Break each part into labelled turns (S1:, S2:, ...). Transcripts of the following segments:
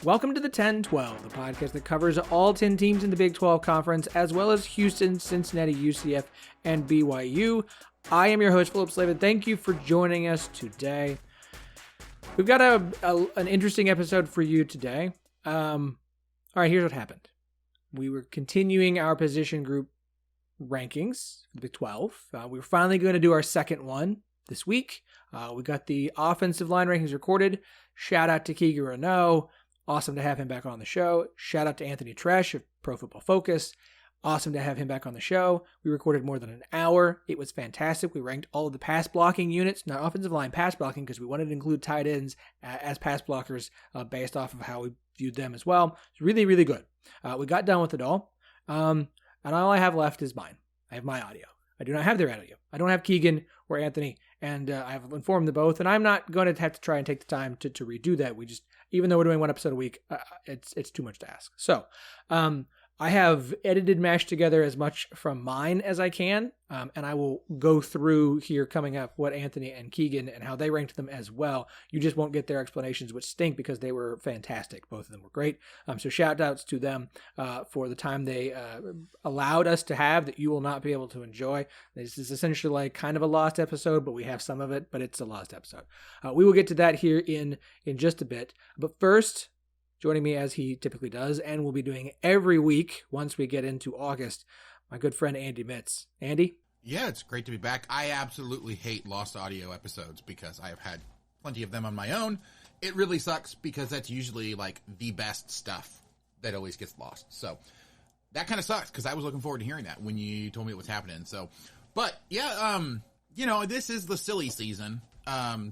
S1: Welcome to the 10-12, the podcast that covers all 10 teams in the Big 12 Conference, as well as Houston, Cincinnati, UCF, and BYU. I am your host, Phillip Slavin. Thank you for joining us today. We've got an interesting episode for you today. All right, here's what happened. We were continuing our position group rankings for the Big 12. We were finally going to do our second one this week. We got the offensive line rankings recorded. Shout out to Keegan Renault. Awesome to have him back on the show. Shout out to Anthony Tresh of Pro Football Focus. Awesome to have him back on the show. We recorded more than an hour. It was fantastic. We ranked all of the pass blocking units, not offensive line pass blocking, because we wanted to include tight ends as pass blockers based off of how we viewed them as well. It's really, really good. We got done with it all. And all I have left is mine. I have my audio. I do not have their audio. I don't have Keegan or Anthony, and I've informed them both, and I'm not going to have to try and take the time to redo that. We just, even though we're doing one episode a week, it's too much to ask. So, I have edited, mashed together as much from mine as I can, and I will go through here coming up what Anthony and Keegan and how they ranked them as well. You just won't get their explanations, which stink because they were fantastic. Both of them were great. So shout outs to them for the time they allowed us to have that you will not be able to enjoy. This is essentially like kind of a lost episode, but we have some of it, but it's a lost episode. We will get to that here in just a bit. But first, joining me as he typically does, and will be doing every week once we get into August, my good friend Andy Mitz. Andy?
S2: Yeah, it's great to be back. I absolutely hate lost audio episodes because I have had plenty of them on my own. It really sucks because that's usually like the best stuff that always gets lost. So that kind of sucks because I was looking forward to hearing that when you told me what was happening. So, but yeah, this is the silly season.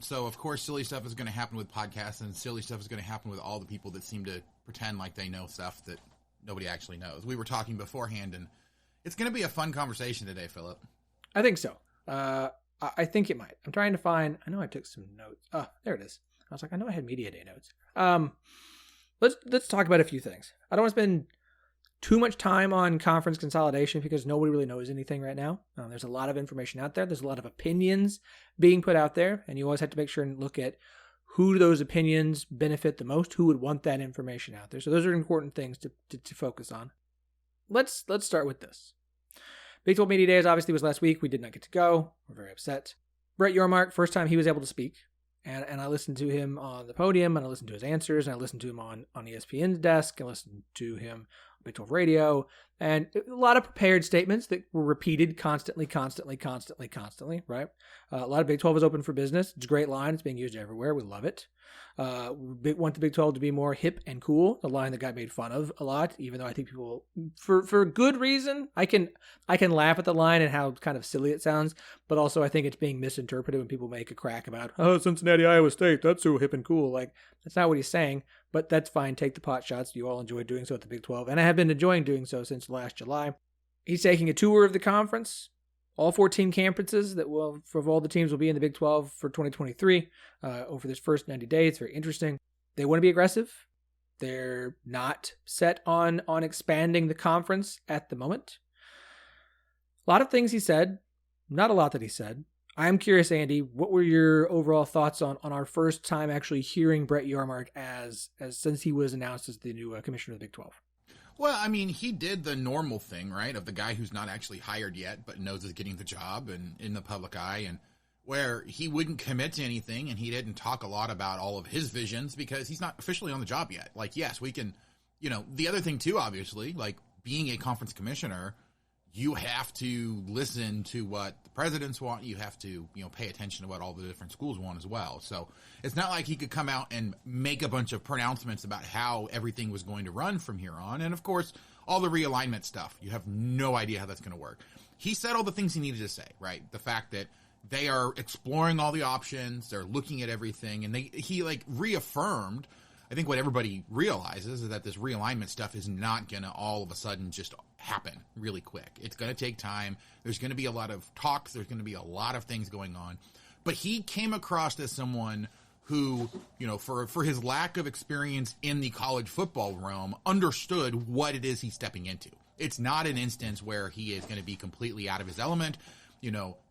S2: So of course silly stuff is going to happen with podcasts, and silly stuff is going to happen with all the people that seem to pretend like they know stuff that nobody actually knows. We were talking beforehand, and it's going to be a fun conversation today, Phillip.
S1: I think so. I think it might. I'm trying to find, I know I took some notes. Oh, there it is. I was like, I know I had media day notes. Let's talk about a few things. I don't want to spend too much time on conference consolidation because nobody really knows anything right now. There's a lot of information out there. There's a lot of opinions being put out there, and you always have to make sure and look at who those opinions benefit the most, who would want that information out there. So those are important things to focus on. Let's start with this. Big 12 Media Days obviously was last week. We did not get to go. We're very upset. Brett Yormark, first time he was able to speak, and I listened to him on the podium, and I listened to his answers, and I listened to him on ESPN's desk, and listened to him Big 12 Radio, and a lot of prepared statements that were repeated constantly, right? A lot of Big 12 is open for business. It's a great line. It's being used everywhere. We love it. We want the Big 12 to be more hip and cool, a line that got made fun of a lot, even though I think people, for good reason, I can laugh at the line and how kind of silly it sounds, but also I think it's being misinterpreted when people make a crack about, oh, Cincinnati, Iowa State, that's so hip and cool. Like, that's not what he's saying. But that's fine. Take the pot shots. You all enjoy doing so at the Big 12. And I have been enjoying doing so since last July. He's taking a tour of the conference. All 14 campuses that will, for all the teams, will be in the Big 12 for 2023 over this first 90 days. It's very interesting. They want to be aggressive. They're not set on expanding the conference at the moment. A lot of things he said. Not a lot that he said. I'm curious, Andy, what were your overall thoughts on our first time actually hearing Brett Yormark as since he was announced as the new commissioner of the Big 12?
S2: Well, I mean, he did the normal thing, right, of the guy who's not actually hired yet but knows is getting the job and in the public eye, and where he wouldn't commit to anything and he didn't talk a lot about all of his visions because he's not officially on the job yet. Like, yes, we can, the other thing too, obviously, like being a conference commissioner, you have to listen to what the presidents want. You have to, pay attention to what all the different schools want as well. So it's not like he could come out and make a bunch of pronouncements about how everything was going to run from here on. And of course, all the realignment stuff, you have no idea how that's going to work. He said all the things he needed to say, right? The fact that they are exploring all the options, they're looking at everything, and he reaffirmed, I think what everybody realizes is that this realignment stuff is not going to all of a sudden just happen really quick. It's going to take time. There's going to be a lot of talk. There's going to be a lot of things going on. But he came across as someone who, for his lack of experience in the college football realm, understood what it is he's stepping into. It's not an instance where he is going to be completely out of his element.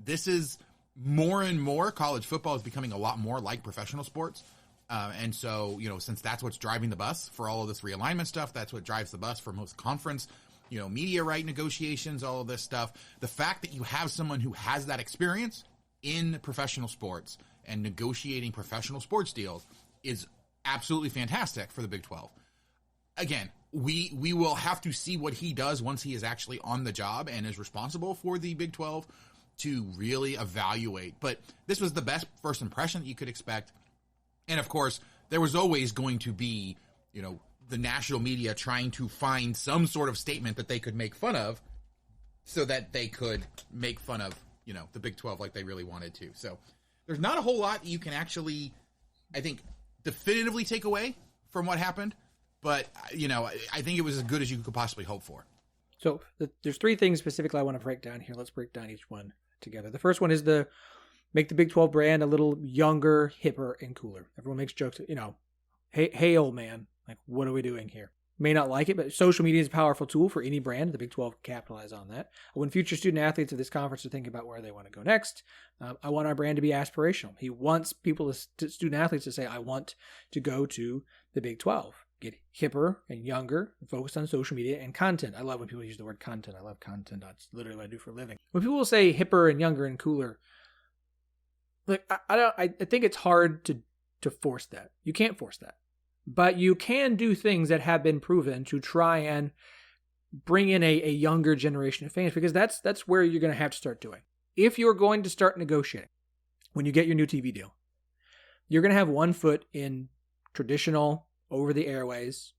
S2: This is more and more, college football is becoming a lot more like professional sports. And so, since that's what's driving the bus for all of this realignment stuff, that's what drives the bus for most conference, media right negotiations, all of this stuff. The fact that you have someone who has that experience in professional sports and negotiating professional sports deals is absolutely fantastic for the Big 12. Again, we will have to see what he does once he is actually on the job and is responsible for the Big 12 to really evaluate. But this was the best first impression that you could expect. And of course, there was always going to be, the national media trying to find some sort of statement that they could make fun of so that they could make fun of, the Big 12 like they really wanted to. So there's not a whole lot you can actually, I think, definitively take away from what happened. But, I think it was as good as you could possibly hope for.
S1: So there's three things specifically I want to break down here. Let's break down each one together. The first one is make the Big 12 brand a little younger, hipper, and cooler. Everyone makes jokes, hey, old man, like, what are we doing here? May not like it, but social media is a powerful tool for any brand. The Big 12 can capitalize on that. When future student athletes of this conference are thinking about where they want to go next, I want our brand to be aspirational. He wants student athletes to say, I want to go to the Big 12. Get hipper and younger, and focus on social media and content. I love when people use the word content. I love content. That's literally what I do for a living. When people say hipper and younger and cooler, look, I think it's hard to force that. You can't force that. But you can do things that have been proven to try and bring in a younger generation of fans, because that's where you're going to have to start doing. If you're going to start negotiating, when you get your new TV deal, you're going to have one foot in traditional over the airways,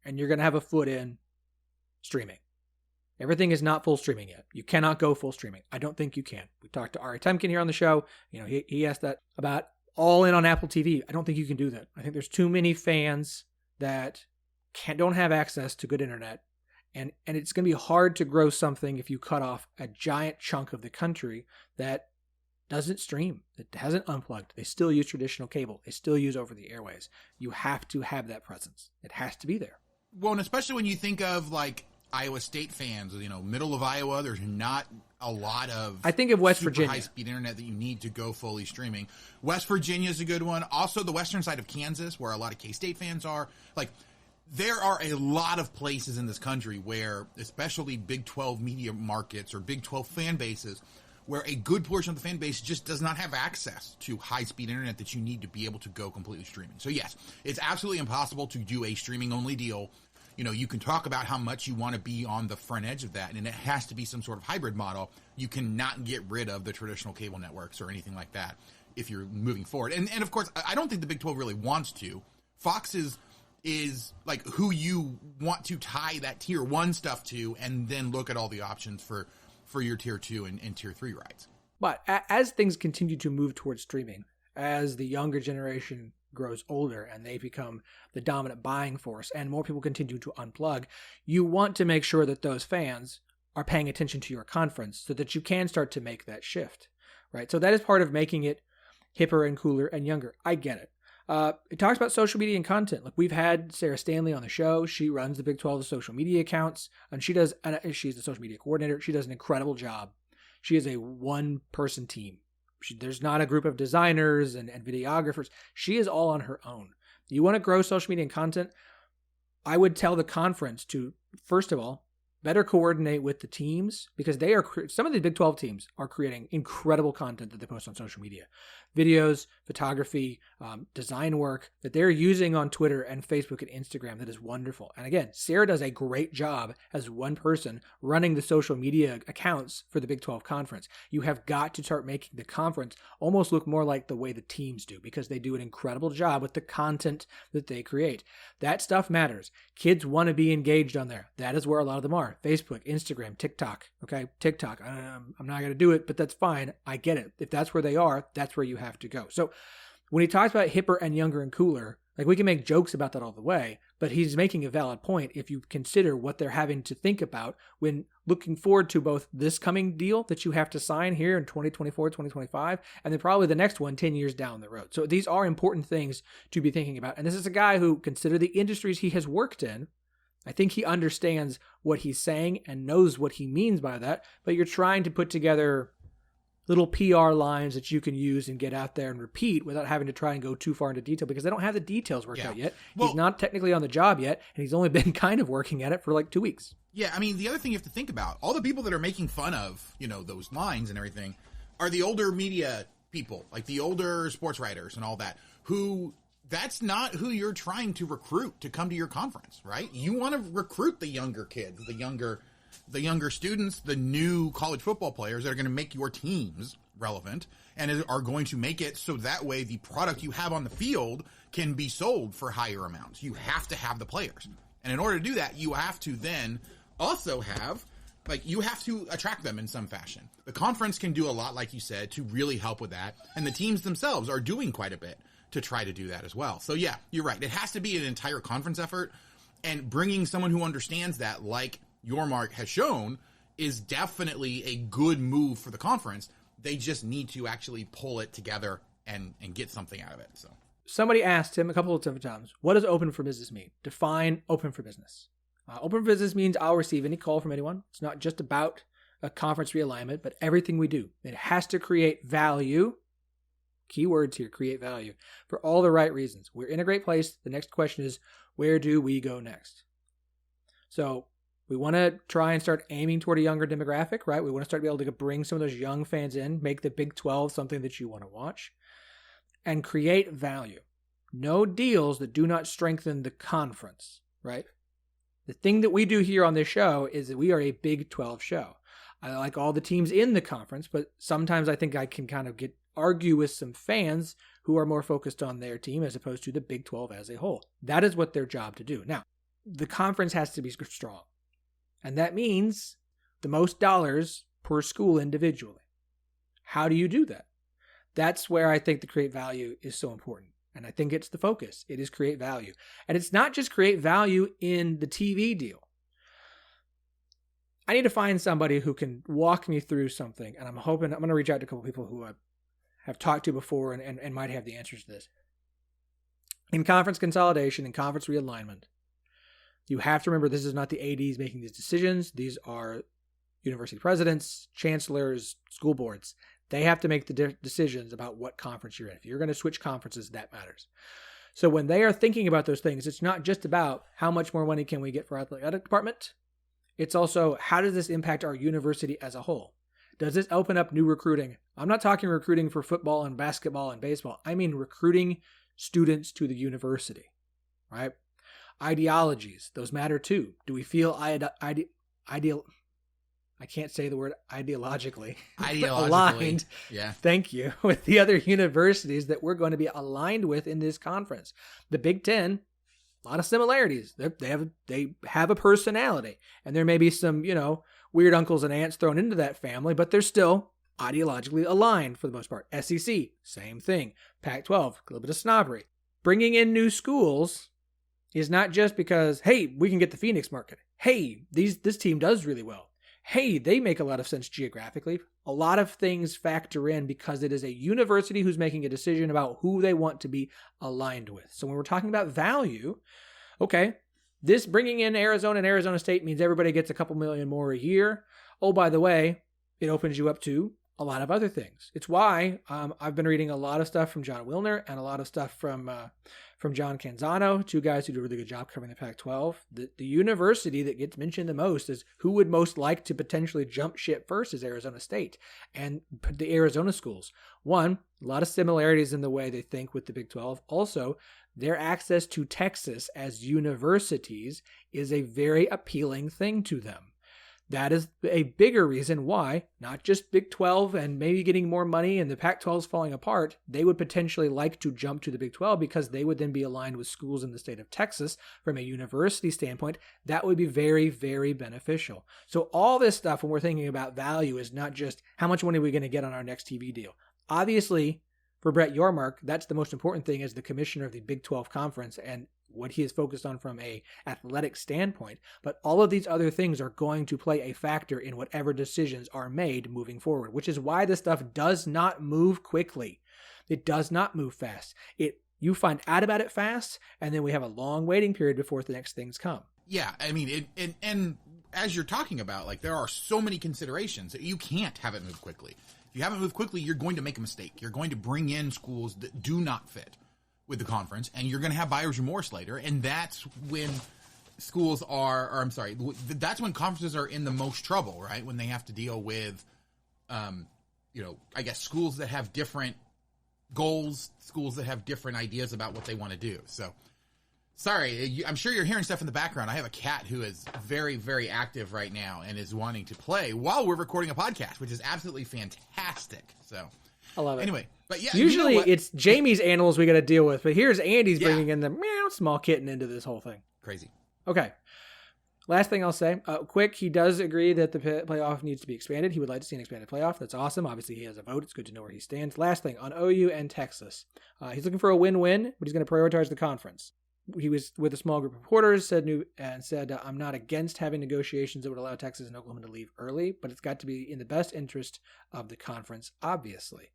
S1: and you're going to have a foot in streaming. Everything is not full streaming yet. You cannot go full streaming. I don't think you can. We talked to Ari Temkin here on the show. He asked that about all in on Apple TV. I don't think you can do that. I think there's too many fans that don't have access to good internet. And it's going to be hard to grow something if you cut off a giant chunk of the country that doesn't stream, that hasn't unplugged. They still use traditional cable. They still use over the airways. You have to have that presence. It has to be there.
S2: Well, and especially when you think of like Iowa State fans, middle of Iowa, there's not a lot of,
S1: I think of West Virginia,
S2: high-speed internet that you need to go fully streaming. West Virginia is a good one. Also, the western side of Kansas, where a lot of K-State fans are. Like, there are a lot of places in this country where, especially Big 12 media markets or Big 12 fan bases, where a good portion of the fan base just does not have access to high-speed internet that you need to be able to go completely streaming. So yes, it's absolutely impossible to do a streaming-only deal. You can talk about how much you want to be on the front edge of that, and it has to be some sort of hybrid model. You cannot get rid of the traditional cable networks or anything like that if you're moving forward. And of course, I don't think the Big 12 really wants to. Fox is like who you want to tie that tier 1 stuff to, and then look at all the options for your tier 2 and tier 3 rights.
S1: But as things continue to move towards streaming, as the younger generation grows older and they become the dominant buying force and more people continue to unplug, you want to make sure that those fans are paying attention to your conference so that you can start to make that shift, right? So that is part of making it hipper and cooler and younger. I get it. It talks about social media and content. Like, we've had Sarah Stanley on the show. She runs the Big 12 social media accounts, and she's the social media coordinator. She does an incredible job. She is a one-person team. There's not a group of designers and videographers. She is all on her own. You want to grow social media and content? I would tell the conference to, first of all, better coordinate with the teams, because some of the Big 12 teams are creating incredible content that they post on social media. Videos, photography, design work that they're using on Twitter and Facebook and Instagram. That is wonderful. And again, Sarah does a great job as one person running the social media accounts for the Big 12 conference. You have got to start making the conference almost look more like the way the teams do, because they do an incredible job with the content that they create. That stuff matters. Kids want to be engaged on there. That is where a lot of them are. Facebook, Instagram, TikTok. Okay, TikTok. I'm not going to do it, but that's fine. I get it. If that's where they are, that's where you have to go. So when he talks about hipper and younger and cooler, like, we can make jokes about that all the way, but he's making a valid point if you consider what they're having to think about when looking forward to both this coming deal that you have to sign here in 2024, 2025, and then probably the next one 10 years down the road. So these are important things to be thinking about. And this is a guy who, consider the industries he has worked in, I think he understands what he's saying and knows what he means by that, but you're trying to put together little PR lines that you can use and get out there and repeat without having to try and go too far into detail because they don't have the details worked out yet. Well, he's not technically on the job yet, and he's only been kind of working at it for like 2 weeks.
S2: Yeah, I mean, the other thing you have to think about, all the people that are making fun of, those lines and everything are the older media people, like the older sports writers and all that, who that's not who you're trying to recruit to come to your conference, right? You want to recruit the younger kids, the younger students, the new college football players that are going to make your teams relevant and are going to make it so that way the product you have on the field can be sold for higher amounts. You have to have the players. And in order to do that, you have to then also have, you have to attract them in some fashion. The conference can do a lot, like you said, to really help with that. And the teams themselves are doing quite a bit to try to do that as well. So yeah, you're right. It has to be an entire conference effort, and bringing someone who understands that, like Yormark has shown, is definitely a good move for the conference. They just need to actually pull it together and get something out of it. So
S1: somebody asked him a couple of different times, what does open for business mean? Define open for business. Open for business means I'll receive any call from anyone. It's not just about a conference realignment, but everything we do. It has to create value. Key words here, create value, for all the right reasons. We're in a great place. The next question is, where do we go next? So we want to try and start aiming toward a younger demographic, right? We want to start to be able to bring some of those young fans in, make the Big 12 something that you want to watch, and create value. No deals that do not strengthen the conference, right? The thing that we do here on this show is that we are a Big 12 show. I like all the teams in the conference, but sometimes I think I can kind of argue with some fans who are more focused on their team as opposed to the Big 12 as a whole. That is what their job to do. Now, the conference has to be strong. And that means the most dollars per school individually. How do you do that? That's where I think the create value is so important. And I think it's the focus. It is create value. And it's not just create value in the TV deal. I need to find somebody who can walk me through something. And I'm going to reach out to a couple people who I have talked to before and might have the answers to this. In conference consolidation and conference realignment, you have to remember this is not the ADs making these decisions. These are university presidents, chancellors, school boards. They have to make the decisions about what conference you're in. If you're going to switch conferences, that matters. So when they are thinking about those things, it's not just about how much more money can we get for our athletic department. It's also, how does this impact our university as a whole? Does this open up new recruiting? I'm not talking recruiting for football and basketball and baseball. I mean recruiting students to the university, right? Ideologies, those matter too. Do we feel ideal? I can't say the word ideologically. Aligned.
S2: Yeah.
S1: Thank you. With the other universities that we're going to be aligned with in this conference. The Big Ten, a lot of similarities. They have a personality, and there may be some, weird uncles and aunts thrown into that family, but they're still ideologically aligned for the most part. SEC, same thing. Pac-12, a little bit of snobbery. Bringing in new schools is not just because, hey, we can get the Phoenix market. Hey, this team does really well. Hey, they make a lot of sense geographically. A lot of things factor in because it is a university who's making a decision about who they want to be aligned with. So when we're talking about value, okay, this bringing in Arizona and Arizona State means everybody gets a couple million more a year. Oh, by the way, it opens you up to a lot of other things. It's why I've been reading a lot of stuff from John Wilner and a lot of stuff from John Canzano, two guys who do a really good job covering the Pac-12. The university that gets mentioned the most is who would most like to potentially jump ship first is Arizona State and the Arizona schools. One, a lot of similarities in the way they think with the Big 12. Also, their access to Texas as universities is a very appealing thing to them. That is a bigger reason why, not just Big 12 and maybe getting more money and the Pac-12 is falling apart, they would potentially like to jump to the Big 12 because they would then be aligned with schools in the state of Texas from a university standpoint. That would be very, very beneficial. So all this stuff when we're thinking about value is not just how much money are we going to get on our next TV deal. Obviously, for Brett Yormark, that's the most important thing as the commissioner of the Big 12 Conference and what he is focused on from a athletic standpoint. But all of these other things are going to play a factor in whatever decisions are made moving forward, which is why this stuff does not move quickly. It does not move fast. You find out about it fast, and then we have a long waiting period before the next things come.
S2: Yeah, I mean, and as you're talking about, there are so many considerations that you can't have it move quickly. If you haven't moved quickly, you're going to make a mistake. You're going to bring in schools that do not fit with the conference, and you're going to have buyer's remorse later. And that's when that's when conferences are in the most trouble, right? When they have to deal with, I guess schools that have different goals, schools that have different ideas about what they want to do. So, sorry, I'm sure you're hearing stuff in the background. I have a cat who is very, very active right now and is wanting to play while we're recording a podcast, which is absolutely fantastic. So,
S1: I love it.
S2: Anyway, but yeah,
S1: usually it's Jamie's animals we got to deal with, but here's Andy's bringing in the meow small kitten into this whole thing.
S2: Crazy.
S1: Okay. Last thing I'll say, quick, he does agree that the playoff needs to be expanded. He would like to see an expanded playoff. That's awesome. Obviously, he has a vote. It's good to know where he stands. Last thing, on OU and Texas. He's looking for a win-win, but he's going to prioritize the conference. He was with a small group of reporters, said, I'm not against having negotiations that would allow Texas and Oklahoma to leave early, but it's got to be in the best interest of the conference, obviously.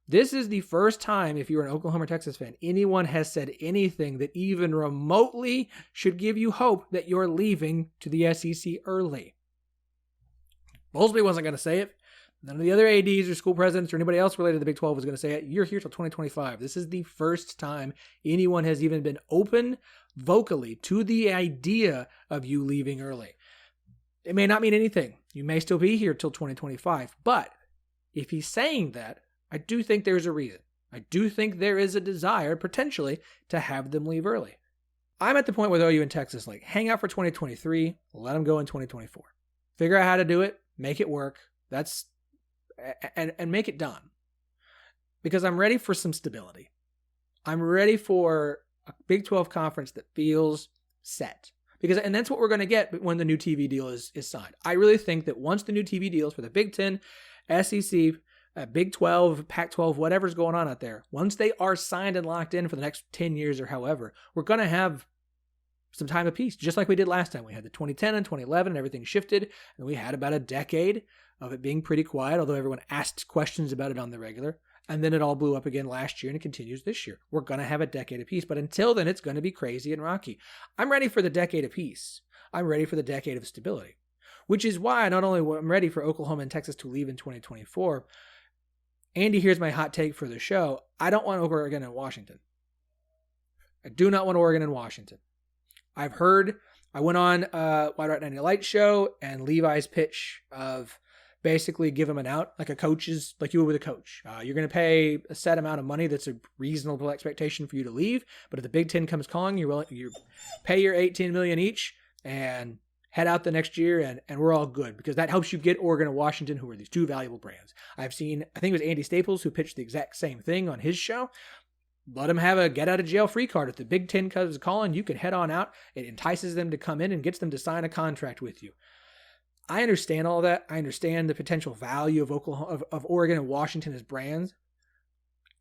S1: This is the first time, if you're an Oklahoma or Texas fan, anyone has said anything that even remotely should give you hope that you're leaving to the SEC early. Bowlesby wasn't going to say it. None of the other ADs or school presidents or anybody else related to the Big 12 was going to say it. You're here till 2025. This is the first time anyone has even been open vocally to the idea of you leaving early. It may not mean anything. You may still be here till 2025. But if he's saying that, I do think there's a reason. I do think there is a desire, potentially, to have them leave early. I'm at the point with OU and Texas, hang out for 2023, let them go in 2024. Figure out how to do it, make it work. And make it done. Because I'm ready for some stability. I'm ready for a Big 12 conference that feels set. And that's what we're going to get when the new TV deal is signed. I really think that once the new TV deals for the Big 10, SEC, Big 12, Pac-12, whatever's going on out there, once they are signed and locked in for the next 10 years or however, we're going to have some time of peace, just like we did last time. We had the 2010 and 2011 and everything shifted, and we had about a decade of it being pretty quiet, although everyone asked questions about it on the regular, and then it all blew up again last year, and it continues this year. We're going to have a decade of peace, but until then, it's going to be crazy and rocky. I'm ready for the decade of peace. I'm ready for the decade of stability, which is why not only I'm ready for Oklahoma and Texas to leave in 2024, Andy, here's my hot take for the show. I don't want Oregon and Washington. I do not want Oregon and Washington. I went on Wide Right 90 Light show and Levi's pitch of basically give him an out, like you would with a coach. You're going to pay a set amount of money that's a reasonable expectation for you to leave. But if the Big Ten comes calling, you pay your $18 million each and head out the next year, and we're all good, because that helps you get Oregon and Washington, who are these two valuable brands. I think it was Andy Staples who pitched the exact same thing on his show. Let them have a get-out-of-jail-free card. If the Big Ten comes calling, you can head on out. It entices them to come in and gets them to sign a contract with you. I understand all that. I understand the potential value of Oregon and Washington as brands.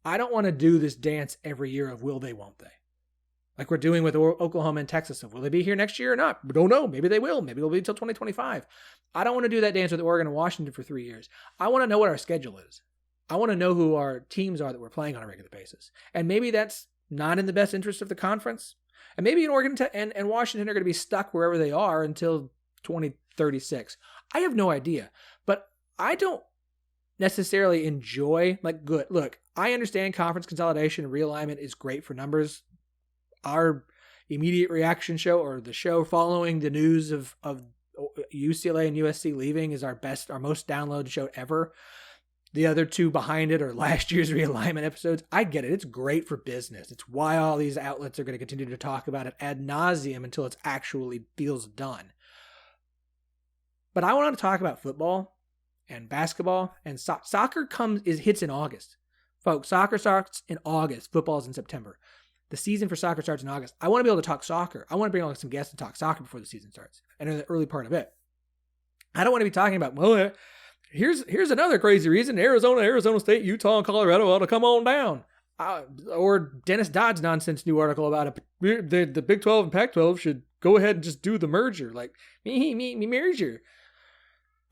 S1: I don't want to do this dance every year of will they, won't they? Like we're doing with Oklahoma and Texas. Will they be here next year or not? We don't know. Maybe they will. Maybe they'll be until 2025. I don't want to do that dance with Oregon and Washington for 3 years. I want to know what our schedule is. I want to know who our teams are that we're playing on a regular basis. And maybe that's not in the best interest of the conference. And maybe Oregon and Washington are going to be stuck wherever they are until 2036. I have no idea. But I don't necessarily enjoy, look, I understand conference consolidation and realignment is great for numbers. Our immediate reaction show, or the show following the news of UCLA and USC leaving, is our most downloaded show ever. The other two behind it are last year's realignment episodes. I get it. It's great for business. It's why all these outlets are going to continue to talk about it ad nauseum until it actually feels done. But I want to talk about football and basketball and soccer hits in August. Folks, soccer starts in August. Football's in September. The season for soccer starts in August. I want to be able to talk soccer. I want to bring on some guests to talk soccer before the season starts and in the early part of it. I don't want to be talking about, well, here's another crazy reason. Arizona State, Utah, and Colorado ought to come on down. Or Dennis Dodd's nonsense new article about the Big 12 and Pac-12 should go ahead and just do the merger. Like, me merger.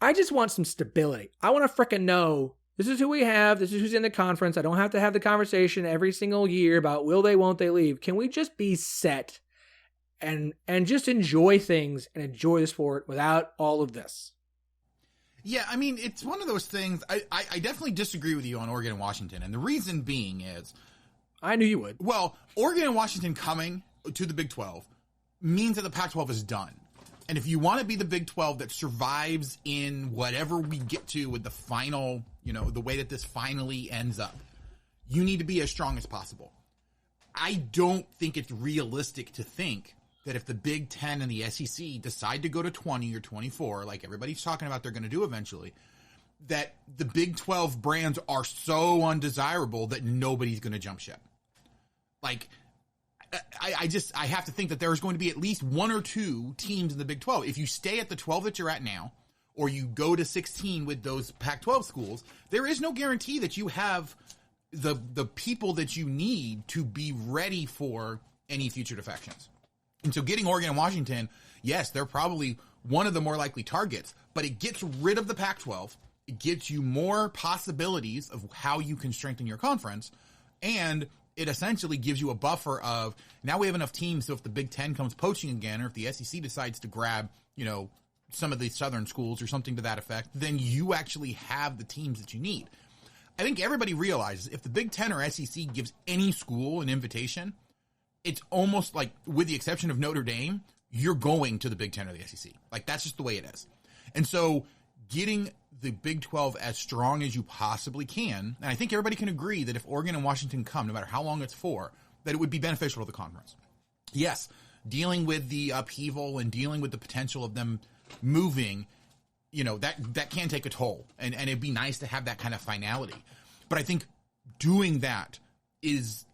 S1: I just want some stability. I want to frickin' know this is who we have. This is who's in the conference. I don't have to have the conversation every single year about will they, won't they leave. Can we just be set and just enjoy things and enjoy the sport without all of this?
S2: Yeah, I mean, it's one of those things. I definitely disagree with you on Oregon and Washington. And the reason being is,
S1: I knew you would.
S2: well, Oregon and Washington coming to the Big 12 means that the Pac-12 is done. And if you want to be the Big 12 that survives in whatever we get to with the final, the way that this finally ends up, you need to be as strong as possible. I don't think it's realistic to think that if the Big 10 and the SEC decide to go to 20 or 24, like everybody's talking about they're going to do eventually, that the Big 12 brands are so undesirable that nobody's going to jump ship. Like, I have to think that there's going to be at least one or two teams in the Big 12. If you stay at the 12 that you're at now, or you go to 16 with those Pac-12 schools, there is no guarantee that you have the people that you need to be ready for any future defections. And so getting Oregon and Washington, yes, they're probably one of the more likely targets, but it gets rid of the Pac-12. It gets you more possibilities of how you can strengthen your conference, and it essentially gives you a buffer of, now we have enough teams, so if the Big Ten comes poaching again, or if the SEC decides to grab, some of these southern schools or something to that effect, then you actually have the teams that you need. I think everybody realizes if the Big Ten or SEC gives any school an invitation, it's almost like, with the exception of Notre Dame, you're going to the Big Ten or the SEC. Like, that's just the way it is. And so getting the Big 12 as strong as you possibly can, and I think everybody can agree that if Oregon and Washington come, no matter how long it's for, that it would be beneficial to the conference. Yes, dealing with the upheaval and dealing with the potential of them moving, that can take a toll, and it'd be nice to have that kind of finality. But I think doing that is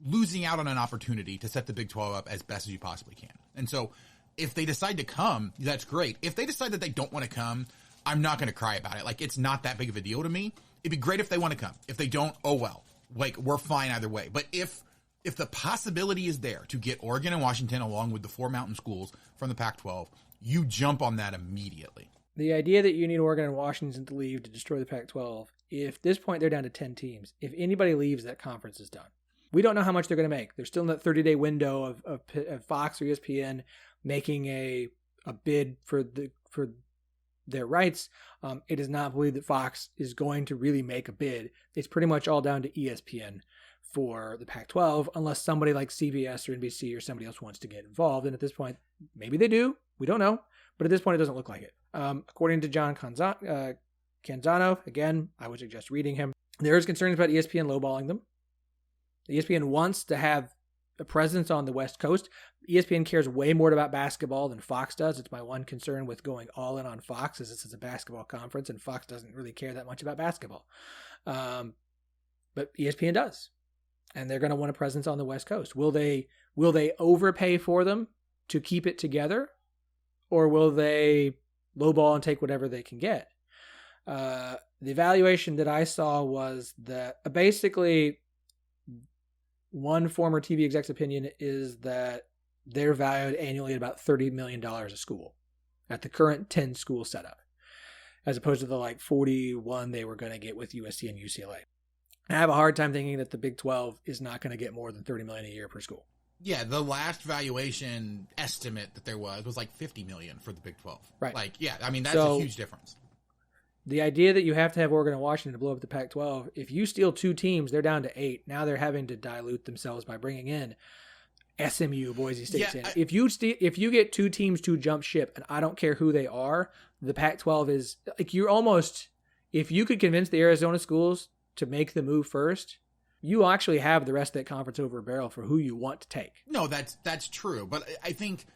S2: losing out on an opportunity to set the Big 12 up as best as you possibly can. And so if they decide to come, that's great. If they decide that they don't want to come, I'm not going to cry about it. Like, it's not that big of a deal to me. It'd be great if they want to come. If they don't, oh well. Like, we're fine either way. But if the possibility is there to get Oregon and Washington along with the four mountain schools from the Pac-12, you jump on that immediately.
S1: The idea that you need Oregon and Washington to leave to destroy the Pac-12, if at this point they're down to 10 teams, if anybody leaves, that conference is done. We don't know how much they're going to make. They're still in that 30-day window of Fox or ESPN making a bid for their rights. It is not believed that Fox is going to really make a bid. It's pretty much all down to ESPN for the Pac-12, unless somebody like CBS or NBC or somebody else wants to get involved. And at this point, maybe they do. We don't know. But at this point, it doesn't look like it. According to John Canzano, again, I would suggest reading him, there is concerns about ESPN lowballing them. ESPN wants to have a presence on the West Coast. ESPN cares way more about basketball than Fox does. It's my one concern with going all in on Fox, is this is a basketball conference, and Fox doesn't really care that much about basketball. But ESPN does, and they're going to want a presence on the West Coast. Will they overpay for them to keep it together, or will they lowball and take whatever they can get? The evaluation that I saw was that basically one former TV exec's opinion is that they're valued annually at about $30 million a school at the current 10 school setup, as opposed to the like 41 they were going to get with USC and UCLA. I have a hard time thinking that the Big 12 is not going to get more than $30 million a year per school.
S2: Yeah, the last valuation estimate that there was like $50 million for the Big 12.
S1: Right.
S2: Like, yeah, I mean, that's a huge difference.
S1: The idea that you have to have Oregon and Washington to blow up the Pac-12, if you steal two teams, they're down to 8. Now they're having to dilute themselves by bringing in SMU, Boise State. Yeah, if you get two teams to jump ship, and I don't care who they are, the Pac-12 is like, you're almost, if you could convince the Arizona schools to make the move first, you actually have the rest of that conference over a barrel for who you want to take.
S2: No, that's true. But I think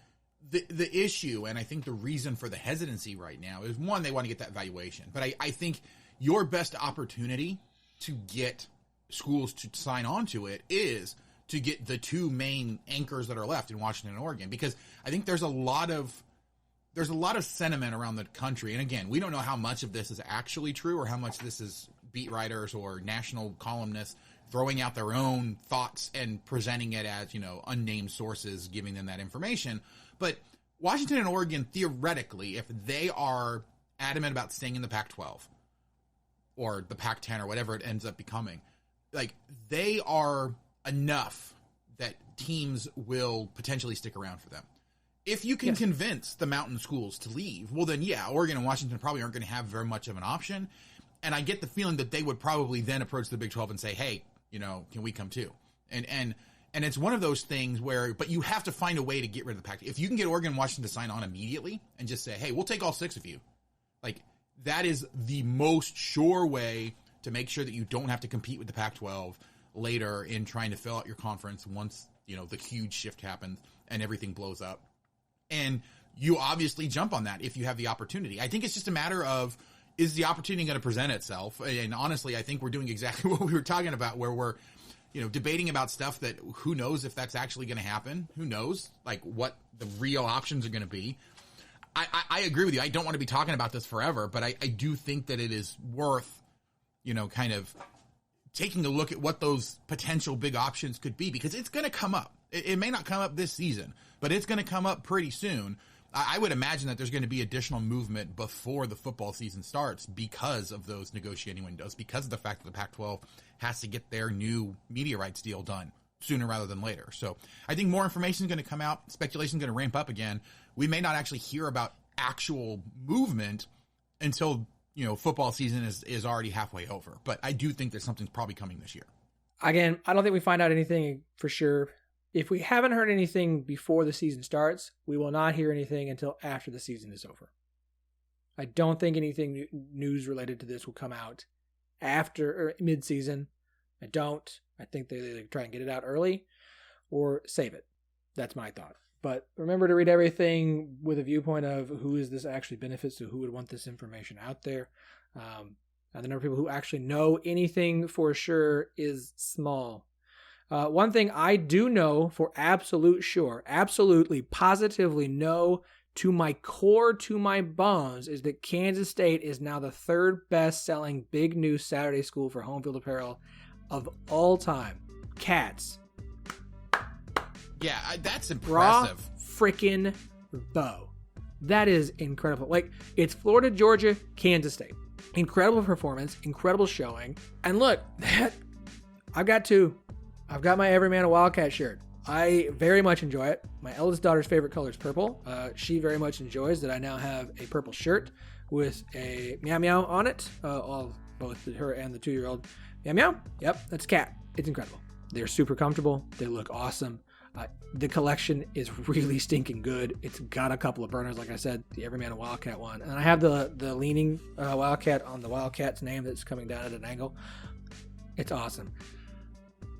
S2: the issue, and I think the reason for the hesitancy right now is, one, they want to get that valuation. But I think your best opportunity to get schools to sign on to it is to get the two main anchors that are left in Washington and Oregon, because I think there's a lot of sentiment around the country. And again, we don't know how much of this is actually true or how much this is beat writers or national columnists throwing out their own thoughts and presenting it as, unnamed sources giving them that information. But Washington and Oregon, theoretically, if they are adamant about staying in the Pac-12 or the Pac-10 or whatever it ends up becoming, like, they are enough that teams will potentially stick around for them. If you can convince the mountain schools to leave, well then, yeah, Oregon and Washington probably aren't going to have very much of an option. And I get the feeling that they would probably then approach the Big 12 and say, hey, can we come too? And it's one of those things where, but you have to find a way to get rid of the Pac. If you can get Oregon and Washington to sign on immediately and just say, hey, we'll take all 6 of you. Like, that is the most sure way to make sure that you don't have to compete with the Pac-12 later in trying to fill out your conference once, the huge shift happens and everything blows up. And you obviously jump on that if you have the opportunity. I think it's just a matter of, is the opportunity going to present itself? And honestly, I think we're doing exactly what we were talking about, where we're, debating about stuff that who knows if that's actually going to happen? Who knows, like, what the real options are going to be? I agree with you. I don't want to be talking about this forever, but I do think that it is worth, kind of taking a look at what those potential big options could be, because it's going to come up. It may not come up this season, but it's going to come up pretty soon. I would imagine that there's going to be additional movement before the football season starts because of those negotiating windows, because of the fact that the Pac-12 has to get their new media rights deal done sooner rather than later. So I think more information is going to come out. Speculation is going to ramp up again. We may not actually hear about actual movement until, football season is already halfway over. But I do think that something's probably coming this year.
S1: Again, I don't think we find out anything for sure. If we haven't heard anything before the season starts, we will not hear anything until after the season is over. I don't think anything news related to this will come out after or mid-season. I don't. I think they try and get it out early or save it. That's my thought. But remember to read everything with a viewpoint of who is this actually benefits to, who would want this information out there. And the number of people who actually know anything for sure is small. One thing I do know for absolute sure, absolutely, positively know to my core, to my bones, is that Kansas State is now the 3rd best-selling big new Saturday school for home field apparel of all time. Cats.
S2: Yeah, that's impressive.
S1: Freaking bow. That is incredible. Like, it's Florida, Georgia, Kansas State. Incredible performance, incredible showing. And look, I've got my Every Man a Wildcat shirt. I very much enjoy it. My eldest daughter's favorite color is purple. She very much enjoys that I now have a purple shirt with a meow meow on it. Both her and the 2-year-old. Meow meow? Yep, that's cat. It's incredible. They're super comfortable. They look awesome. The collection is really stinking good. It's got a couple of burners, like I said, the Every Man a Wildcat one. And I have the leaning Wildcat on the Wildcat's name that's coming down at an angle. It's awesome.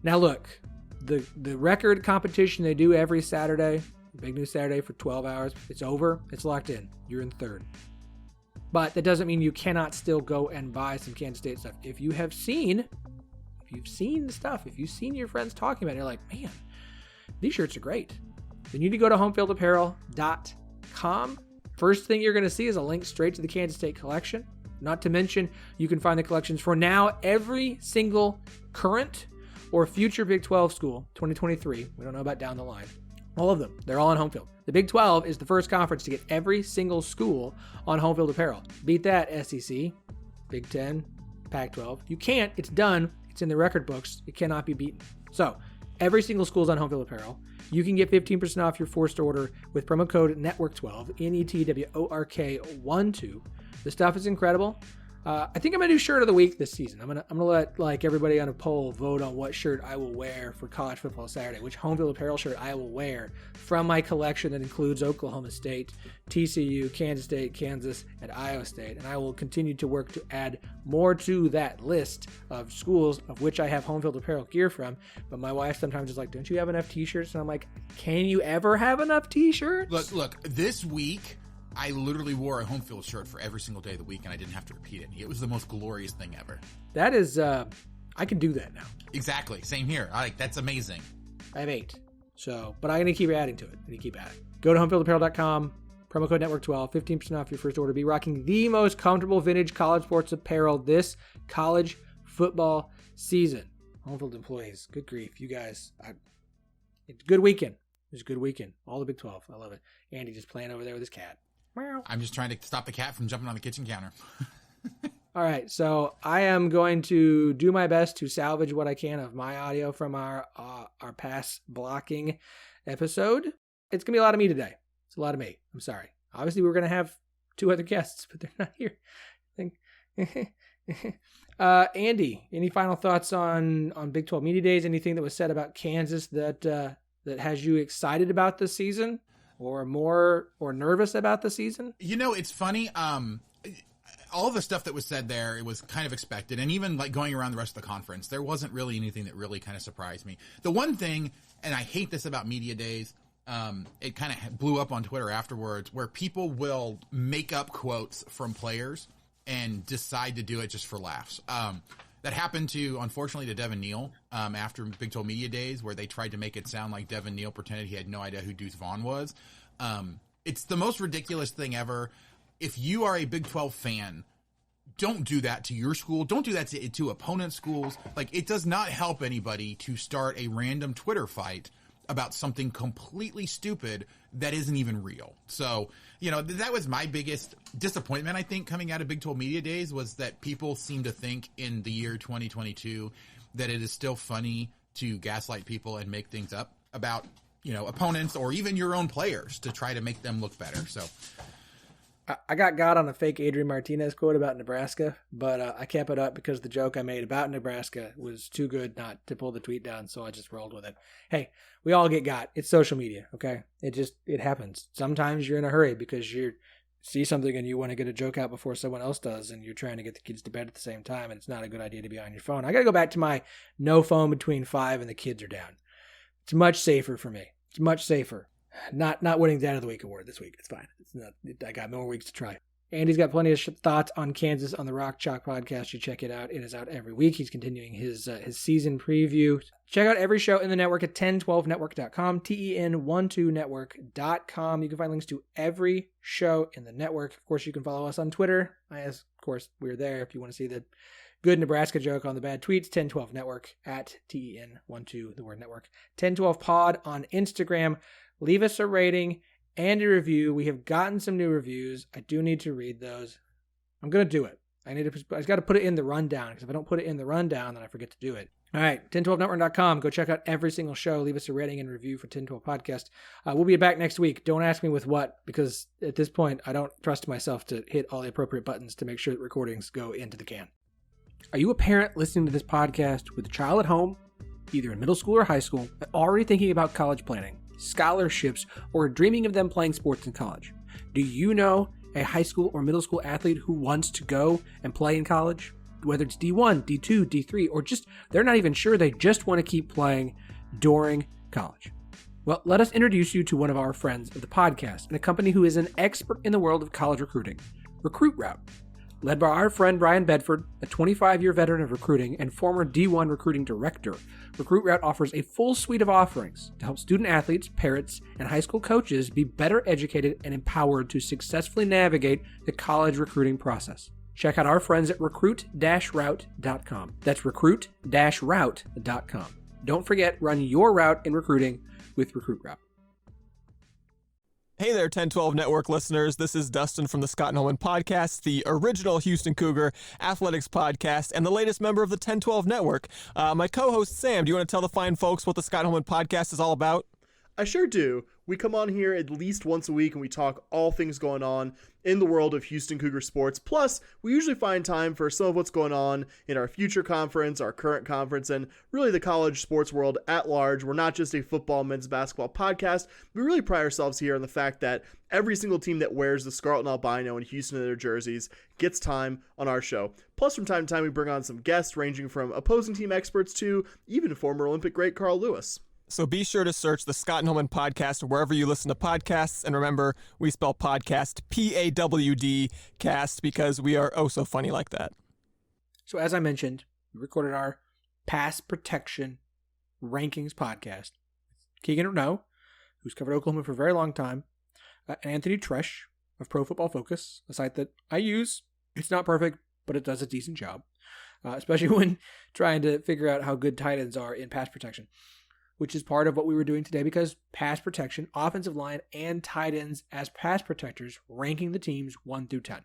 S1: Now look, the record competition they do every Saturday, Big News Saturday for 12 hours, it's over. It's locked in. You're in 3rd. But that doesn't mean you cannot still go and buy some Kansas State stuff. If you've seen the stuff, if you've seen your friends talking about it, you're like, man, these shirts are great. Then you need to go to homefieldapparel.com. First thing you're going to see is a link straight to the Kansas State collection. Not to mention, you can find the collections for now every single current or future Big 12 school, 2023. We don't know about down the line. All of them. They're all on home field. The Big 12 is the first conference to get every single school on home field apparel. Beat that, SEC, Big 10, Pac-12. You can't. It's done. It's in the record books. It cannot be beaten. So, every single school is on home field apparel. You can get 15% off your first order with promo code NETWORK12, NETWORK12. The stuff is incredible. I think I'm gonna do shirt of the week this season. I'm gonna let like everybody on a poll vote on what shirt I will wear for college football Saturday, which home field apparel shirt I will wear from my collection that includes Oklahoma State, TCU, Kansas State, Kansas, and Iowa State. And I will continue to work to add more to that list of schools of which I have home field apparel gear from. But my wife sometimes is like, "Don't you have enough t-shirts?" And I'm like, "Can you ever have enough t-shirts?"
S2: Look, this week I literally wore a home field shirt for every single day of the week, and I didn't have to repeat it. It was the most glorious thing ever.
S1: That is, I can do that now.
S2: Exactly. Same here. That's amazing.
S1: I have 8. But I'm going to keep adding to it. Go to homefieldapparel.com, promo code NETWORK12, 15% off your first order. Be rocking the most comfortable vintage college sports apparel this college football season. Home field employees, good grief. You guys, it's a good weekend. It was a good weekend. All the Big 12. I love it. Andy just playing over there with his cat.
S2: I'm just trying to stop the cat from jumping on the kitchen counter.
S1: All right, so I am going to do my best to salvage what I can of my audio from our pass blocking episode. It's going to be a lot of me today. It's a lot of me. I'm sorry. Obviously, we're going to have 2 other guests, but they're not here. I think. Andy, any final thoughts on Big 12 Media Days? Anything that was said about Kansas that has you excited about this season, or nervous about the season?
S2: It's funny. All the stuff that was said there, it was kind of expected. And even like going around the rest of the conference, there wasn't really anything that really kind of surprised me. The one thing, and I hate this about media days, it kind of blew up on Twitter afterwards, where people will make up quotes from players and decide to do it just for laughs. That happened unfortunately, to Devin Neal after Big 12 Media Days, where they tried to make it sound like Devin Neal pretended he had no idea who Deuce Vaughn was. It's the most ridiculous thing ever. If you are a Big 12 fan, don't do that to your school. Don't do that to opponent schools. Like, it does not help anybody to start a random Twitter fight about something completely stupid that isn't even real. So, that was my biggest disappointment, I think, coming out of Big 12 Media Days, was that people seem to think in the year 2022 that it is still funny to gaslight people and make things up about, opponents or even your own players to try to make them look better. So
S1: I got on a fake Adrian Martinez quote about Nebraska, but I kept it up because the joke I made about Nebraska was too good not to pull the tweet down, so I just rolled with it. Hey, we all get got. It's social media, okay? It happens. Sometimes you're in a hurry because you see something and you want to get a joke out before someone else does, and you're trying to get the kids to bed at the same time, and it's not a good idea to be on your phone. I got to go back to my no phone between 5 and the kids are down. It's much safer for me. It's much safer. Not winning Dad of the Week award this week. It's fine. I got more weeks to try. Andy's got plenty of thoughts on Kansas on the Rock Chalk podcast. You check it out. It is out every week. He's continuing his season preview. Check out every show in the network at 1012network.com, TEN12network.com. You can find links to every show in the network. Of course, you can follow us on Twitter. Of course, we're there if you want to see the good Nebraska joke on the bad tweets. 1012network at TEN12, the word network. 1012pod on Instagram. Leave us a rating and a review. We have gotten some new reviews. I do need to read those. I'm going to do it. I just got to put it in the rundown, because if I don't put it in the rundown, then I forget to do it. All right, 1012network.com. Go check out every single show. Leave us a rating and review for 1012 Podcast. We'll be back next week. Don't ask me with what, because at this point, I don't trust myself to hit all the appropriate buttons to make sure that recordings go into the can. Are you a parent listening to this podcast with a child at home, either in middle school or high school, and already thinking about college planning, scholarships, or dreaming of them playing sports in college? Do you know a high school or middle school athlete who wants to go and play in college? Whether it's D1, D2, D3, or just they're not even sure, they just want to keep playing during college. Well, let us introduce you to one of our friends of the podcast and a company who is an expert in the world of college recruiting, Recruit Route. Led by our friend Brian Bedford, a 25-year veteran of recruiting and former D1 recruiting director, Recruit Route offers a full suite of offerings to help student athletes, parents, and high school coaches be better educated and empowered to successfully navigate the college recruiting process. Check out our friends at recruit-route.com. That's recruit-route.com. Don't forget, run your route in recruiting with Recruit Route.
S3: Hey there, 1012 Network listeners. This is Dustin from the Scott and Homewood Podcast, the original Houston Cougar athletics podcast, and the latest member of the 1012 Network. My co-host, Sam, do you want to tell the fine folks what the Scott and Homewood Podcast is all about?
S4: I sure do. We come on here at least once a week and we talk all things going on in the world of Houston Cougar sports. Plus, we usually find time for some of what's going on in our future conference, our current conference, and really the college sports world at large. We're not just a football, men's basketball podcast. We really pride ourselves here on the fact that every single team that wears the Scarlet and Albino in Houston in their jerseys gets time on our show. Plus, from time to time, we bring on some guests ranging from opposing team experts to even former Olympic great Carl Lewis.
S3: So be sure to search the Scott and Homewood Podcast wherever you listen to podcasts. And remember, we spell podcast P-A-W-D cast because we are oh so funny like that.
S1: So as I mentioned, we recorded our pass protection rankings podcast. Keegan Renault, who's covered Oklahoma for a very long time, and Anthony Tresh of Pro Football Focus, a site that I use. It's not perfect, but it does a decent job, especially when trying to figure out how good tight ends are in pass protection, which is part of what we were doing today, because pass protection, offensive line, and tight ends as pass protectors, ranking the teams 1 through 10.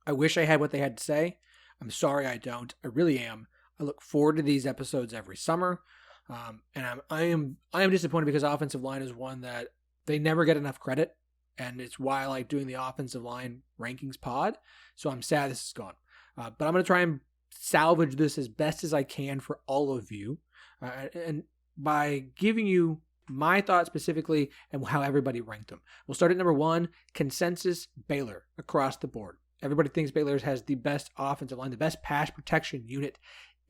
S1: I wish I had what they had to say. I'm sorry I don't. I really am. I look forward to these episodes every summer, and I am disappointed because offensive line is one that They never get enough credit, and it's why I like doing the offensive line rankings pod. So I'm sad this is gone. But I'm going to try and salvage this as best as I can for all of you. And by giving you my thoughts specifically and how everybody ranked them. We'll start at number 1, consensus Baylor across the board. Everybody thinks Baylor has the best offensive line, the best pass protection unit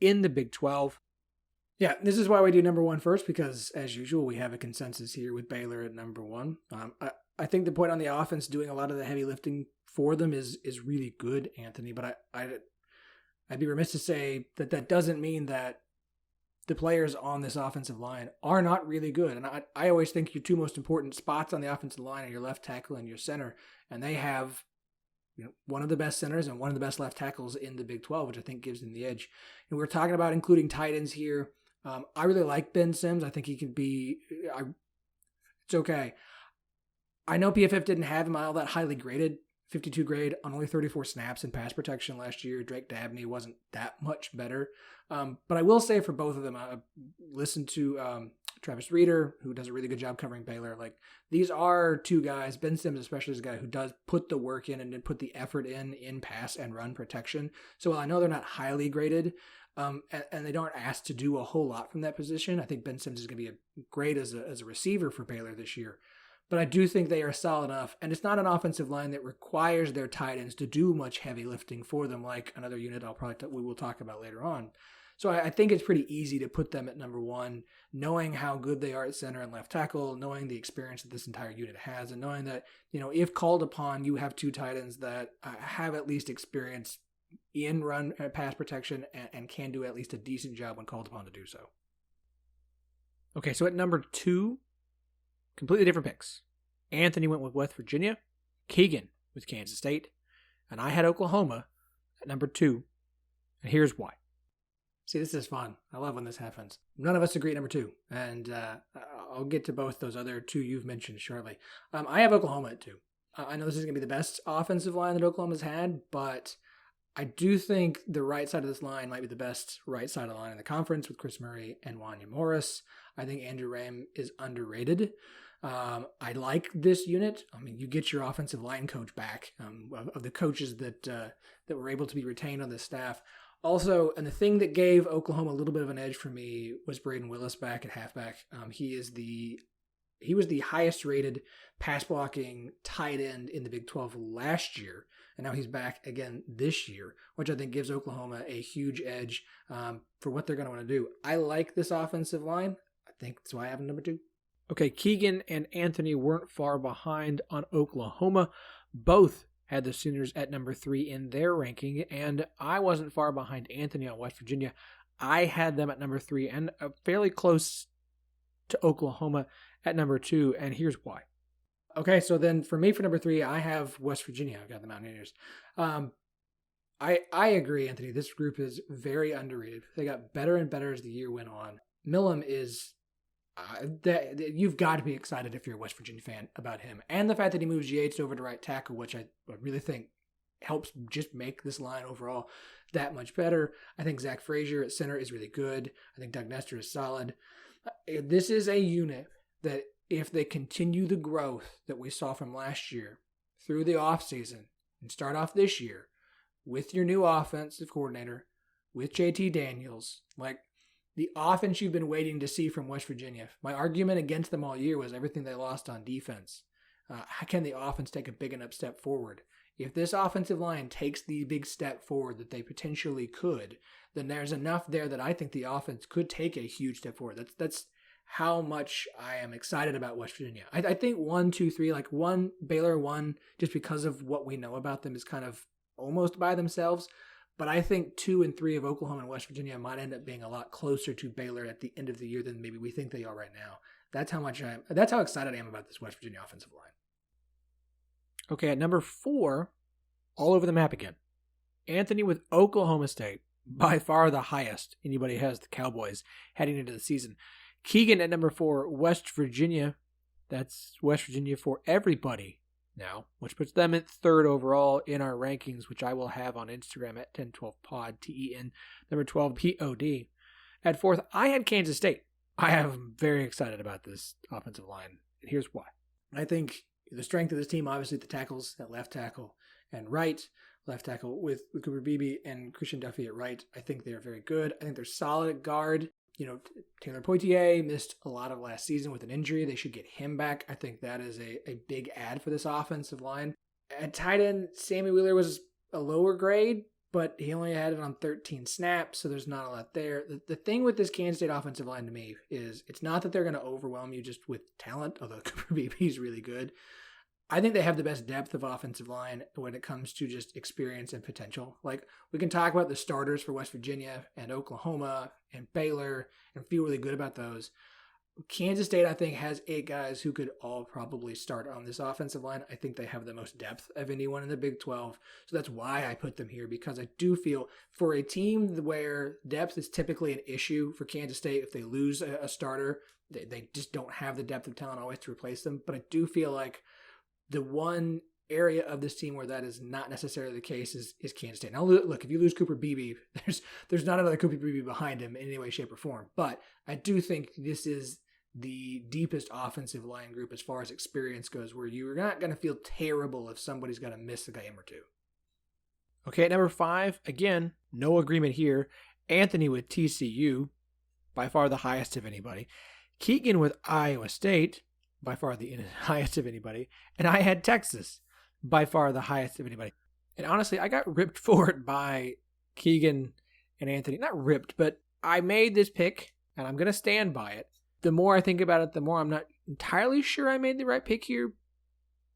S1: in the Big 12. Yeah, this is why we do number 1 first, because as usual, we have a consensus here with Baylor at number 1. I think the point on the offense doing a lot of the heavy lifting for them is really good, Anthony, but I'd be remiss to say that doesn't mean that the players on this offensive line are not really good. And I always think your 2 most important spots on the offensive line are your left tackle and your center, and they have one of the best centers and one of the best left tackles in the Big 12, which I think gives them the edge. And we're talking about including tight ends here. I really like Ben Sims. I think he can be it's okay. I know PFF didn't have him all that highly graded, 52 grade on only 34 snaps in pass protection last year. Drake Dabney wasn't that much better. But I will say for both of them, I listened to Travis Reeder, who does a really good job covering Baylor. Like, these are 2 guys. Ben Sims especially is a guy who does put the work in and put the effort in pass and run protection. So while I know they're not highly graded, and they don't ask to do a whole lot from that position, I think Ben Sims is going to be great as a receiver for Baylor this year. But I do think they are solid enough, and it's not an offensive line that requires their tight ends to do much heavy lifting for them, like another unit we will talk about later on. So I think it's pretty easy to put them at number 1, knowing how good they are at center and left tackle, knowing the experience that this entire unit has, and knowing that, if called upon, you have 2 tight ends that have at least experience in run pass protection and can do at least a decent job when called upon to do so. Okay, so at number 2, completely different picks. Anthony went with West Virginia, Keegan with Kansas State, and I had Oklahoma at number 2, and here's why. See, this is fun. I love when this happens. None of us agree at number 2, and I'll get to both those other 2 you've mentioned shortly. I have Oklahoma at 2. I know this is going to be the best offensive line that Oklahoma's had, but I do think the right side of this line might be the best right side of the line in the conference with Chris Murray and Wanya Morris. I think Andrew Ram is underrated. I like this unit. I mean, you get your offensive line coach back, of the coaches that were able to be retained on this staff. Also, and the thing that gave Oklahoma a little bit of an edge for me was Braden Willis back at halfback. He was the highest rated pass blocking tight end in the Big 12 last year, and now he's back again this year, which I think gives Oklahoma a huge edge for what they're going to want to do. I like this offensive line. I think that's why I have him number 2. Okay, Keegan and Anthony weren't far behind on Oklahoma. Both had the Sooners at number 3 in their ranking, and I wasn't far behind Anthony on West Virginia. I had them at number 3 and fairly close to Oklahoma at number 2, and here's why. Okay, so then for me, for number 3, I have West Virginia. I've got the Mountaineers. I agree, Anthony. This group is very underrated. They got better and better as the year went on. Milam is... you've got to be excited if you're a West Virginia fan about him. And the fact that he moves Yates over to right tackle, which I really think helps just make this line overall that much better. I think Zach Frazier at center is really good. I think Doug Nestor is solid. This is a unit that if they continue the growth that we saw from last year through the offseason and start off this year with your new offensive coordinator, with JT Daniels, like, the offense you've been waiting to see from West Virginia. My argument against them all year was everything they lost on defense. How can the offense take a big enough step forward? If this offensive line takes the big step forward that they potentially could, then there's enough there that I think the offense could take a huge step forward. That's how much I am excited about West Virginia. I think 1, 2, 3, like 1, Baylor 1, just because of what we know about them is kind of almost by themselves. But I think 2 and 3 of Oklahoma and West Virginia might end up being a lot closer to Baylor at the end of the year than maybe we think they are right now. That's how excited I am about this West Virginia offensive line. Okay, at number 4, all over the map again. Anthony with Oklahoma State, by far the highest anybody has the Cowboys heading into the season. Keegan at number 4, West Virginia. That's West Virginia for everybody now, which puts them at 3rd overall in our rankings, which I will have on Instagram at 1012pod, TEN, number 12, POD. At 4th, I had Kansas State. I am very excited about this offensive line. Here's why. I think the strength of this team, obviously the tackles at left tackle and right, left tackle with Cooper Beebe and Christian Duffy at right. I think they're very good. I think they're solid at guard. Taylor Poitier missed a lot of last season with an injury. They should get him back. I think that is a big add for this offensive line. At tight end, Sammy Wheeler was a lower grade, but he only had it on 13 snaps, so there's not a lot there. The thing with this Kansas State offensive line to me is it's not that they're going to overwhelm you just with talent, although Cooper Beebe is really good. I think they have the best depth of offensive line when it comes to just experience and potential. Like, we can talk about the starters for West Virginia and Oklahoma and Baylor and feel really good about those. Kansas State, I think, has 8 guys who could all probably start on this offensive line. I think they have the most depth of anyone in the Big 12. So that's why I put them here, because I do feel for a team where depth is typically an issue for Kansas State, if they lose a starter, they just don't have the depth of talent always to replace them. But I do feel like the one area of this team where that is not necessarily the case is Kansas State. Now, look, if you lose Cooper Beebe, there's not another Cooper Beebe behind him in any way, shape, or form. But I do think this is the deepest offensive line group as far as experience goes, where you're not going to feel terrible if somebody's going to miss a game or two. Okay, at number 5, again, no agreement here. Anthony with TCU, by far the highest of anybody. Keegan with Iowa State, by far the highest of anybody. And I had Texas, by far the highest of anybody. And honestly, I got ripped for it by Keegan and Anthony. Not ripped, but I made this pick, and I'm going to stand by it. The more I think about it, the more I'm not entirely sure I made the right pick here.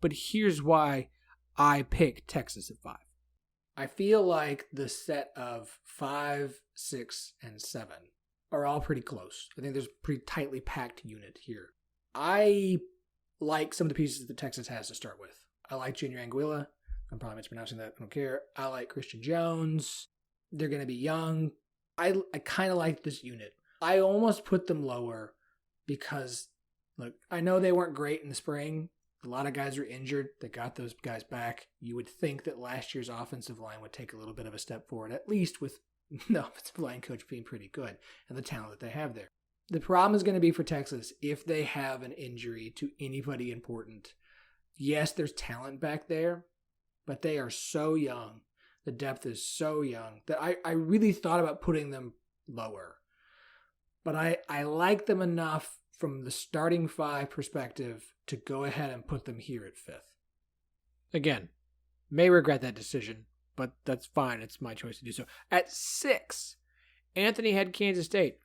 S1: But here's why I picked Texas at 5. I feel like the set of 5, 6, and 7 are all pretty close. I think there's a pretty tightly packed unit here. I like some of the pieces that Texas has to start with. I like Junior Anguilla. I'm probably mispronouncing that. I don't care. I like Christian Jones. They're going to be young. I kind of like this unit. I almost put them lower because, look, I know they weren't great in the spring. A lot of guys were injured. They got those guys back. You would think that last year's offensive line would take a little bit of a step forward, at least with the offensive line coach being pretty good and the talent that they have there. The problem is going to be for Texas if they have an injury to anybody important. Yes, there's talent back there, but they are so young. The depth is so young that I really thought about putting them lower. But I like them enough from the starting 5 perspective to go ahead and put them here at 5th. Again, may regret that decision, but that's fine. It's my choice to do so. At 6, Anthony had Kansas State,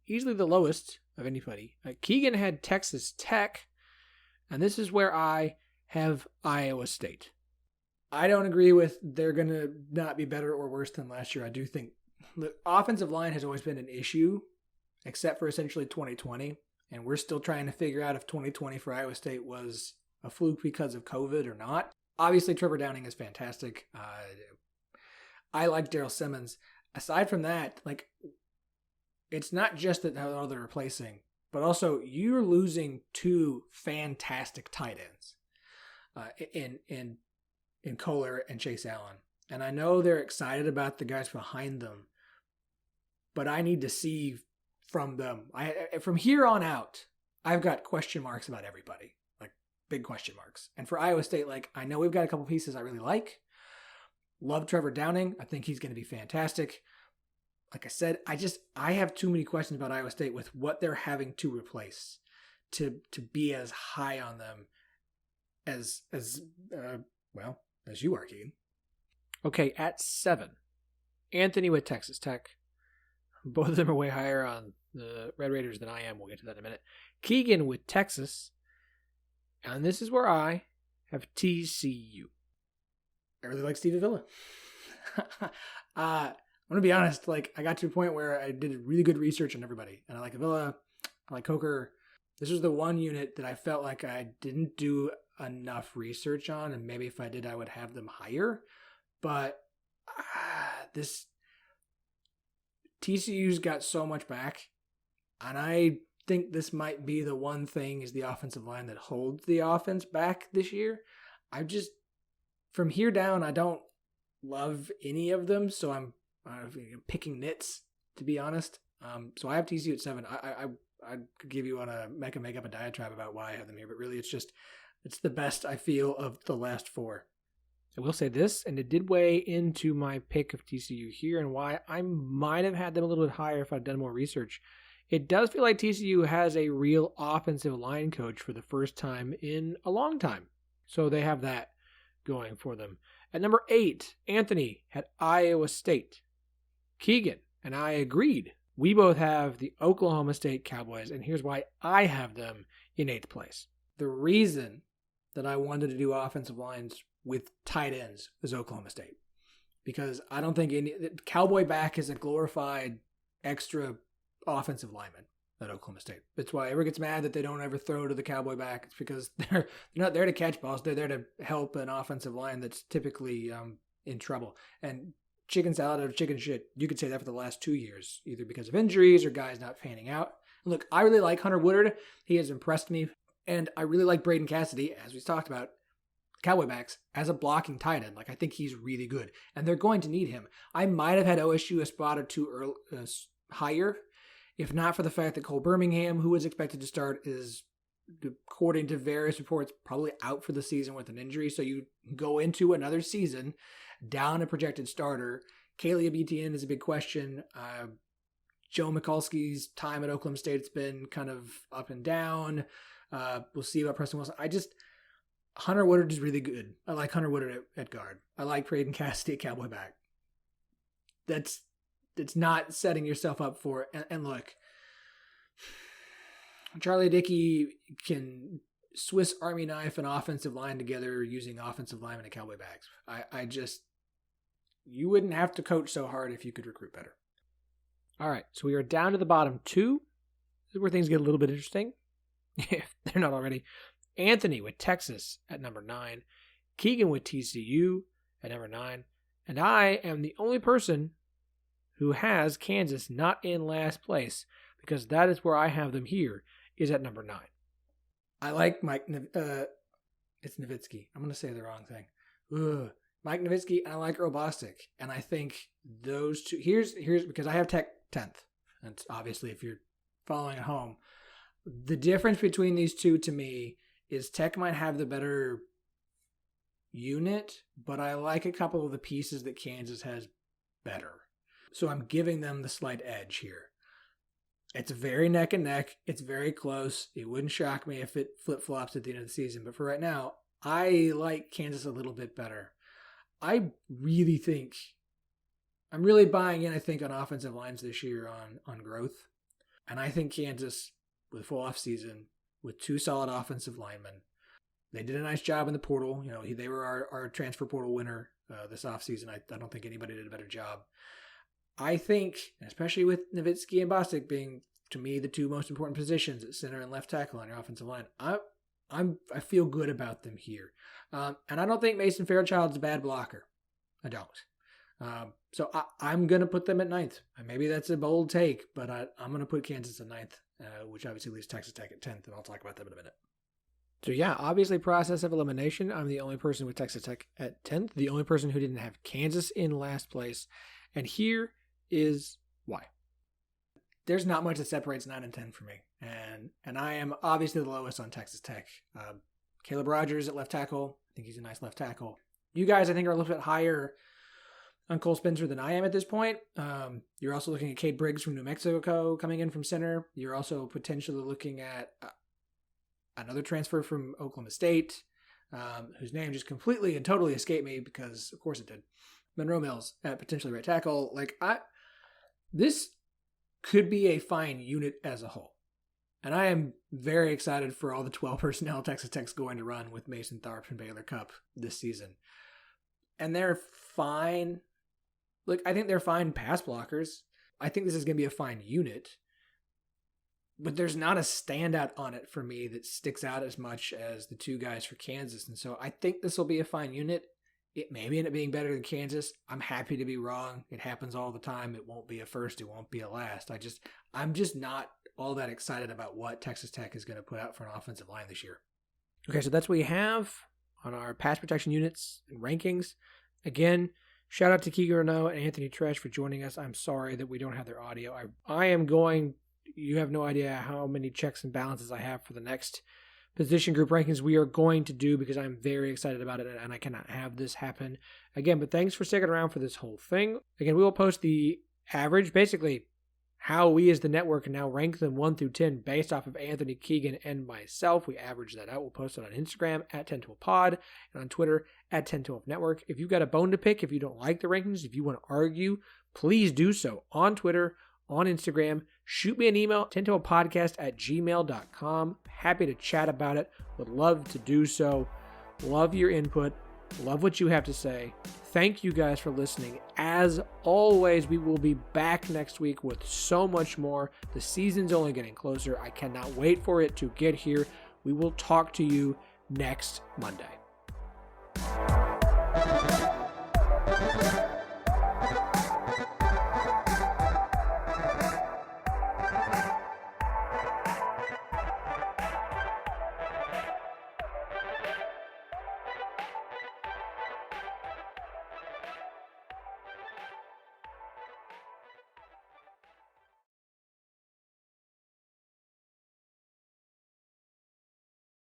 S1: easily the lowest of anybody. Keegan had Texas Tech, and this is where I have Iowa State. I don't agree with they're going to not be better or worse than last year. I do think the offensive line has always been an issue, except for essentially 2020, and we're still trying to figure out if 2020 for Iowa State was a fluke because of COVID or not. Obviously, Trevor Downing is fantastic. I like Darrell Simmons. Aside from that, like, it's not just that how they're replacing, but also you're losing 2 fantastic tight ends in Kohler and Chase Allen. And I know they're excited about the guys behind them, but I need to see from them. From here on out, I've got question marks about everybody, like big question marks. And for Iowa State, like, I know we've got a couple pieces I really like. Love Trevor Downing. I think he's going to be fantastic. Like I said, I have too many questions about Iowa State with what they're having to replace to be as high on them as you are, Keegan. Okay, at 7, Anthony with Texas Tech. Both of them are way higher on the Red Raiders than I am. We'll get to that in a minute. Keegan with Texas. And this is where I have TCU. I really like Steve Avila. I'm going to be honest, like, I got to a point where I did really good research on everybody. And I like Avila, I like Coker. This was the one unit that I felt like I didn't do enough research on, and maybe if I did, I would have them higher. But this TCU's got so much back, and I think this might be the one thing is the offensive line that holds the offense back this year. From here down, I don't love any of them, so I'm picking nits, to be honest. So I have TCU at 7. I could give you make up a diatribe about why I have them here, but really it's just It's the best I feel of the last 4. I will say this, and it did weigh into my pick of TCU here and why I might have had them a little bit higher if I'd done more research. It does feel like TCU has a real offensive line coach for the first time in a long time. So they have that going for them. At number 8, Anthony had Iowa State. Keegan and I agreed. We both have the Oklahoma State Cowboys, and here's why I have them in 8th place. The reason that I wanted to do offensive lines with tight ends is Oklahoma State. Because I don't think Cowboy back is a glorified extra offensive lineman at Oklahoma State. That's why everyone gets mad that they don't ever throw to the Cowboy back. It's because they're not there to catch balls. They're there to help an offensive line that's typically in trouble. And chicken salad out of chicken shit, you could say that for the last 2 years, either because of injuries or guys not panning out. Look, I really like Hunter Woodard. He has impressed me. And I really like Braden Cassidy, as we talked about, Cowboy backs, as a blocking tight end. Like, I think he's really good. And they're going to need him. I might have had OSU a spot or two higher, if not for the fact that Cole Birmingham, who was expected to start, is, according to various reports, probably out for the season with an injury. So you go into another season down a projected starter. Caleb Etienne is a big question. Joe Mikulski's time at Oklahoma State, it's been kind of up and down. We'll see about Preston Wilson. Hunter Woodard is really good. I like Hunter Woodard at guard. I like Braden Cassidy at Cowboy back. It's not setting yourself up for it. And look, Charlie Dickey can Swiss Army knife an offensive line together using offensive linemen and Cowboy backs. You wouldn't have to coach so hard if you could recruit better. All right, so we are down to the bottom 2. This is where things get a little bit interesting, if they're not already. Anthony with Texas at number 9. Keegan with TCU at number 9. And I am the only person who has Kansas not in last place, because that is where I have them here, is at number 9. I like it's Nowitzki. I'm going to say the wrong thing. Mike Nowitzki, and I like Earl Bostic. And I think those two, here's because I have Tech 10th. That's obviously, if you're following at home. The difference between these two to me is Tech might have the better unit, but I like a couple of the pieces that Kansas has better. So I'm giving them the slight edge here. It's very neck and neck. It's very close. It wouldn't shock me if it flip-flops at the end of the season. But for right now, I like Kansas a little bit better. I'm really buying in, I think, on offensive lines this year on growth. And I think Kansas, with full offseason, with 2 solid offensive linemen, they did a nice job in the portal. You know, they were our transfer portal winner this offseason. I don't think anybody did a better job. I think, especially with Nowitzki and Bostic being, to me, the 2 most important positions at center and left tackle on your offensive line, I feel good about them here. And I don't think Mason Fairchild's a bad blocker. I don't. So I'm going to put them at 9th. Maybe that's a bold take, but I'm going to put Kansas at 9th, which obviously leaves Texas Tech at 10th, and I'll talk about them in a minute. So yeah, obviously process of elimination. I'm the only person with Texas Tech at 10th, the only person who didn't have Kansas in last place. And here is why. There's not much that separates 9 and 10 for me. And I am obviously the lowest on Texas Tech. Caleb Rogers at left tackle. I think he's a nice left tackle. You guys, I think, are a little bit higher on Cole Spencer than I am at this point. You're also looking at Cade Briggs from New Mexico coming in from center. You're also potentially looking at another transfer from Oklahoma State, whose name just completely and totally escaped me because, of course, it did. Monroe Mills at potentially right tackle. This could be a fine unit as a whole. And I am very excited for all the 12 personnel Texas Tech's going to run with Mason Tharp and Baylor Cupp this season. And they're fine. Look, I think they're fine pass blockers. I think this is going to be a fine unit. But there's not a standout on it for me that sticks out as much as the 2 guys for Kansas. And so I think this will be a fine unit. It may end up being better than Kansas. I'm happy to be wrong. It happens all the time. It won't be a first. It won't be a last. I'm just not all that excited about what Texas Tech is going to put out for an offensive line this year. Okay, so that's what we have on our pass protection units and rankings. Again, shout out to Keegan Renault and Anthony Tresh for joining us. I'm sorry that we don't have their audio. You have no idea how many checks and balances I have for the next position group rankings we are going to do because I'm very excited about it and I cannot have this happen again. But thanks for sticking around for this whole thing. Again, we will post the average, basically how we as the network now rank them 1 through 10 based off of Anthony Keegan and myself. We average that out. We'll post it on Instagram at 1012pod and on Twitter at 1012network. If you've got a bone to pick, if you don't like the rankings, if you want to argue, please do so on Twitter, on Instagram. Shoot me an email, 1012podcast@gmail.com. Happy to chat about it. Would love to do so. Love your input. Love what you have to say. Thank you guys for listening. As always, we will be back next week with so much more. The season's only getting closer. I cannot wait for it to get here. We will talk to you next Monday.